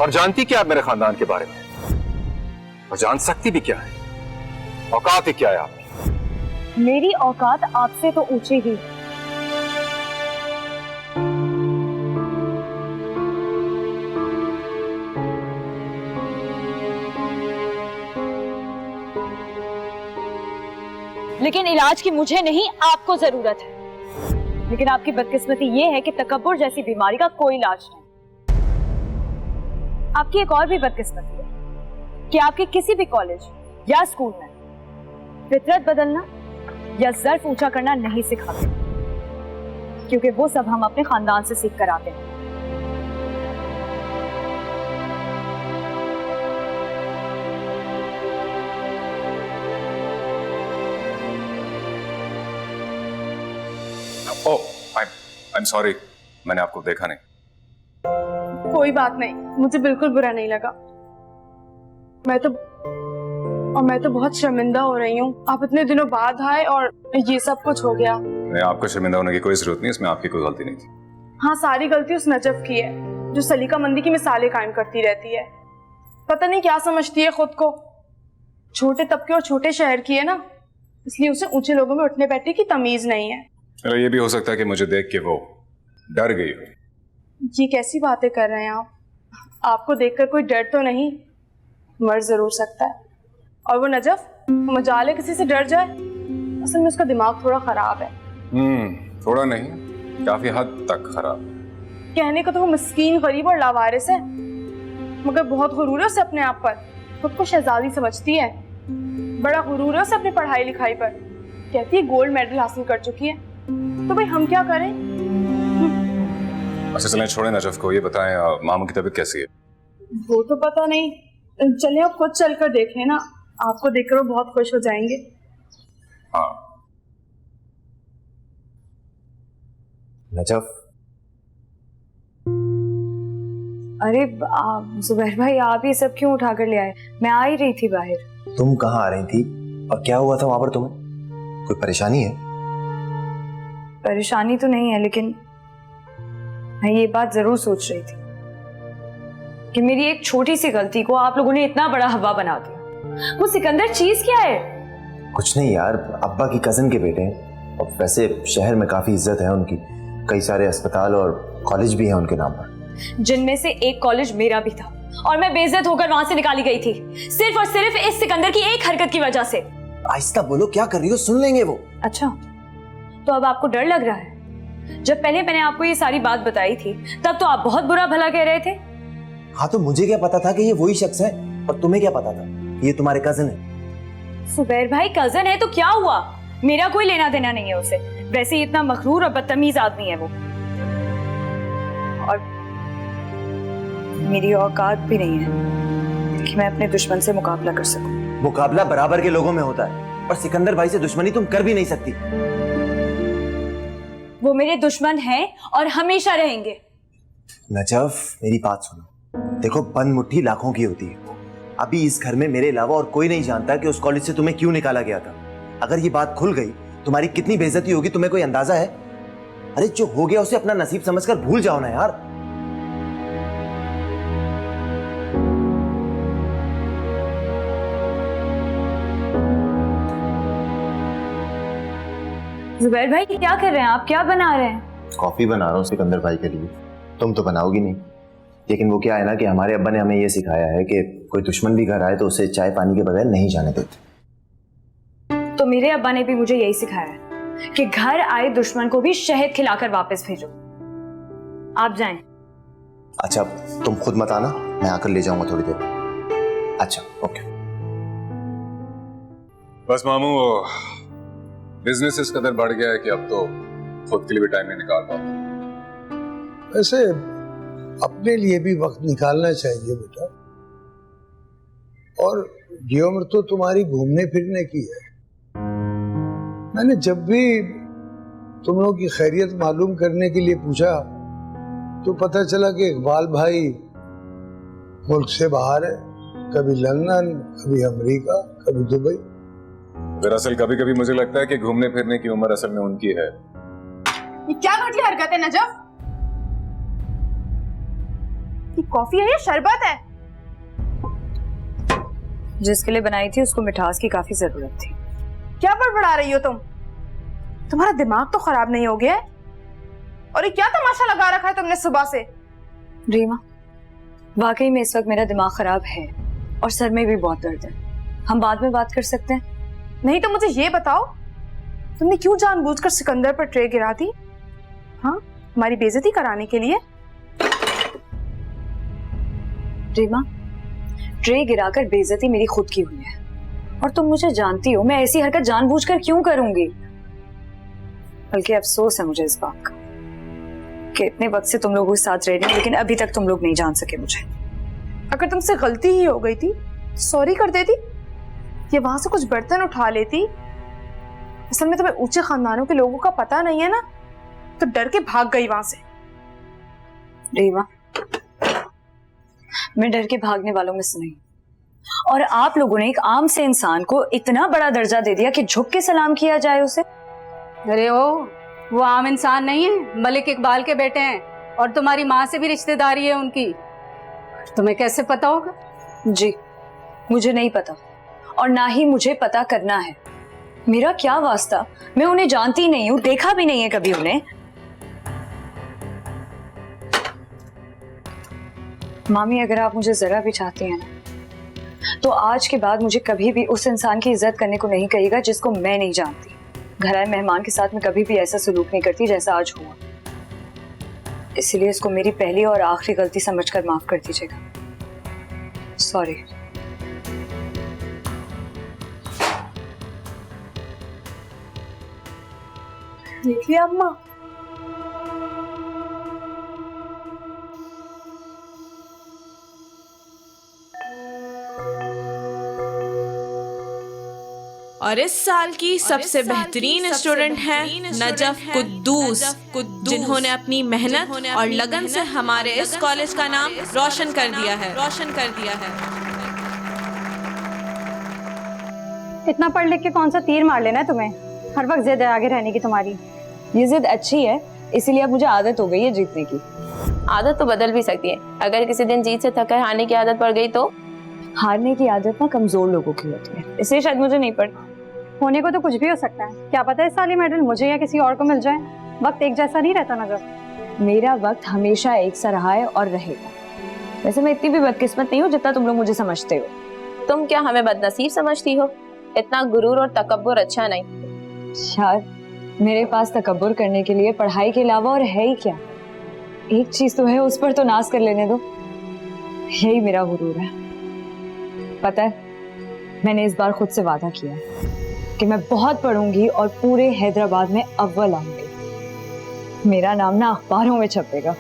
और जानती क्या आप मेरे खानदान के बारे में, और जान सकती भी क्या है, औकात ही क्या है आपकी? मेरी औकात आपसे तो ऊंची ही। लेकिन इलाज की मुझे नहीं, आपको जरूरत है। लेकिन आपकी बदकिस्मती ये है कि तकब्बुर जैसी बीमारी का कोई इलाज नहीं। आपकी एक और भी बदकिस्मती है कि आपके किसी भी कॉलेज या स्कूल में फितरत बदलना या ज़र्फ ऊंचा करना नहीं सिखाते, क्योंकि वो सब हम अपने खानदान से सीख कर आते हैं। I'm sorry, मैंने आपको देखा नहीं। कोई बात नहीं, मुझे बिल्कुल बुरा नहीं लगा। मैं तो बहुत शर्मिंदा हो रही हूँ। आप इतने दिनों बाद आए और ये सब कुछ हो गया। नहीं, आपको शर्मिंदा होने की कोई जरूरत नहीं, इसमें आपकी कोई गलती नहीं थी। हाँ, सारी गलती उस नजफ की है जो सलीका मंदी की मिसालें कायम करती रहती है। पता नहीं क्या समझती है खुद को। छोटे तबके और छोटे शहर की है ना, इसलिए उसे ऊंचे लोगों में उठने बैठने की तमीज नहीं है। चलो, ये भी हो सकता है कि मुझे देख के वो डर गई हो। ये कैसी बातें कर रहे हैं आप? आपको देखकर कोई डर तो नहीं, मर जरूर सकता है। और वो नजफ, मजाल है किसी से डर जाए? असल में उसका दिमाग थोड़ा खराब है। थोड़ा नहीं, काफी हद तक खराब। कहने को तो वो मिस्कीन, गरीब और लावारिस है, मगर बहुत गुरूर है उसे अपने आप पर। खुद को शहजादी समझती है। बड़ा गुरूर है उसे अपनी पढ़ाई लिखाई पर। कहती है गोल्ड मेडल हासिल कर चुकी है। तो भाई हम क्या करें? अच्छा चलें, छोड़ें नजफ को। ये बताएं, मामू की तबीयत कैसी है? वो तो पता नहीं, चले आप खुद चलकर देखें ना। आपको देखकर वो बहुत खुश हो जाएंगे। हाँ। नजफ, अरे जुबैर भाई, आप ये सब क्यों उठा कर ले आए? मैं आ ही रही थी बाहर। तुम कहाँ आ रही थी और क्या हुआ था वहां पर? तुम्हें कोई परेशानी है? परेशानी तो नहीं है, लेकिन मैं ये बात जरूर सोच रही थी कि मेरी एक छोटी सी गलती को आप लोगों ने इतना बड़ा हवा बना दिया। वो सिकंदर चीज क्या है? कुछ नहीं यार, अब्बा की कजन के बेटे हैं और वैसे शहर में काफी इज्जत है उनकी। कई सारे अस्पताल और कॉलेज भी हैं उनके नाम पर, जिनमें से एक कॉलेज मेरा भी था और मैं बेइज्जत होकर वहां से निकाली गई थी, सिर्फ और सिर्फ इस सिकंदर की एक हरकत की वजह से। आहिस्ता बोलो, क्या कर रही हो? सुन लेंगे वो। अच्छा, तो अब आपको डर लग रहा है? जब पहले मैंने आपको ये सारी बात बताई थी तब तो आप बहुत बुरा भला कह रहे थे। हाँ, तो मुझे क्या पता था कि ये वही शख्स है, और तुम्हें क्या पता था कि ये तुम्हारे कजन है? जुबैर भाई, कजन है तो क्या हुआ? मेरा कोई लेना देना नहीं है उसे। वैसे ही इतना मखरूर और बदतमीज आदमी है वो, और मेरी औकात भी नहीं है कि मैं अपने दुश्मन से मुकाबला कर सकूं। मुकाबला बराबर के लोगों में होता है, और सिकंदर भाई से दुश्मनी तुम कर भी नहीं सकती। वो मेरे दुश्मन हैं और हमेशा रहेंगे। नजफ, मेरी बात सुनो। देखो, बंद मुट्ठी लाखों की होती है। अभी इस घर में मेरे अलावा और कोई नहीं जानता कि उस कॉलेज से तुम्हें क्यों निकाला गया था। अगर ये बात खुल गई, तुम्हारी कितनी बेइज्जती होगी तुम्हें कोई अंदाजा है? अरे जो हो गया उसे अपना नसीब समझकर भूल जाओ ना यार। जुबैर भाई, क्या कर रहे हैं आप? क्या बना रहे हैं? कॉफी बना रहा हूँ सिकंदर भाई के लिए। तुम तो बनाओगी नहीं, लेकिन वो क्या है ना कि हमारे अब्बा ने हमें ये सिखाया है कि कोई दुश्मन भी घर आए तो उसे चाय पानी के बगैर नहीं जाने देते। तो मेरे अब्बा ने भी मुझे यही सिखाया है कि घर आए दुश्मन को भी शहद खिलाकर वापस भेजो। आप जाएं। अच्छा, तुम खुद मत आना, मैं आकर ले जाऊंगा थोड़ी देर। अच्छा, ओके। बस मामू, बिजनेस इस कदर बढ़ गया है कि अब तो खुद के लिए भी टाइम नहीं निकाल पाता। वैसे अपने लिए भी वक्त निकालना चाहिए बेटा। और ये उम्र तो तुम्हारी घूमने फिरने की है। मैंने जब भी तुम लोगों की खैरियत मालूम करने के लिए पूछा तो पता चला कि इकबाल भाई मुल्क से बाहर है। कभी लंदन, कभी अमेरिका, कभी दुबई। दरअसल कभी कभी मुझे लगता है कि घूमने फिरने की उम्र असल में उनकी है। ये क्या घटिया हरकत है नजफ? ये कॉफी है या शरबत है? जिसके लिए बनाई थी उसको मिठास की काफी जरूरत थी। क्या बड़बड़ा रही हो तुम? तुम्हारा दिमाग तो खराब नहीं हो गया है? और ये क्या तमाशा लगा रखा है तुमने सुबह से? रीमा, वाकई में इस वक्त मेरा दिमाग खराब है और सर में भी बहुत दर्द है। हम बाद में बात कर सकते हैं? नहीं तो मुझे ये बताओ, तुमने क्यों जानबूझकर सिकंदर पर ट्रे गिरा दी? हाँ, हमारी बेइज्जती कराने के लिए? रीमा, ट्रे गिराकर बेइज्जती मेरी खुद की हुई है और तुम मुझे जानती हो, मैं ऐसी हरकत जानबूझकर क्यों करूंगी। बल्कि अफसोस है मुझे इस बात का कि इतने वक्त से तुम लोगों के साथ रह रही हूं, लेकिन अभी तक तुम लोग नहीं जान सके मुझे। अगर तुमसे गलती ही हो गई थी तो सॉरी कर देती या वहां से कुछ बर्तन उठा लेती। असल में तुम्हें ऊंचे खानदानों के लोगों का पता नहीं है ना, तो डर के भाग गई वहां से। रीमा, मैं डर के भागने वालों में से नहीं, और आप लोगों ने एक आम से इंसान को इतना बड़ा दर्जा दे दिया कि झुक के सलाम किया जाए उसे। अरे वो आम इंसान नहीं है, मलिक इकबाल के बेटे हैं और तुम्हारी माँ से भी रिश्तेदारी है उनकी। तुम्हें कैसे पता होगा? जी, मुझे नहीं पता और ना ही मुझे पता करना है। मेरा क्या वास्ता, मैं उन्हें जानती नहीं हूं, देखा भी नहीं है कभी उन्हें। मामी, अगर आप मुझे जरा भी चाहती हैं ना, तो आज के बाद मुझे कभी भी उस इंसान की इज्जत करने को नहीं कहिएगा जिसको मैं नहीं जानती। घर आए मेहमान के साथ मैं कभी भी ऐसा सलूक नहीं करती जैसा आज हुआ। इसलिए इसको मेरी पहली और आखिरी गलती समझकर माफ कर दीजिएगा। सॉरी। देखिए अम्मा, और इस साल की सबसे बेहतरीन स्टूडेंट हैं नजफ कुद्दूस, जिन्होंने अपनी मेहनत और लगन से हमारे इस कॉलेज का नाम रोशन कर दिया है। इतना पढ़ लिख के कौन सा तीर मार लेना है तुम्हें? हर वक्त जिद है आगे रहने की तुम्हारी। ये जिद अच्छी है, इसीलिए अब मुझे आदत हो गई है जीतने की। आदत तो बदल भी सकती है। अगर किसी दिन जीत से थकर हारने की आदत पड़ गई तो? हारने की आदत ना कमजोर लोगों की होती है, इसलिए शायद मुझे नहीं पड़ी। होने को तो कुछ भी हो सकता है, क्या पता इस साल ये मेडल मुझे या किसी और को मिल जाए। वक्त एक जैसा नहीं रहता ना। जब मेरा वक्त हमेशा एक सा रहा है और रहेगा। वैसे मैं इतनी भी बदकिस्मत नहीं हूँ जितना तुम लोग मुझे समझते हो। तुम क्या हमें बदनसीब समझती हो? इतना गुरूर और तकब्बुर अच्छा नहीं। शायद मेरे पास तकब्बुर करने के लिए पढ़ाई के अलावा और है ही क्या। एक चीज तो है, उस पर तो नाज कर लेने दो। यही मेरा गुरूर है। पता है, मैंने इस बार खुद से वादा किया है कि मैं बहुत पढ़ूंगी और पूरे हैदराबाद में अव्वल आऊंगी। मेरा नाम ना अखबारों में छपेगा।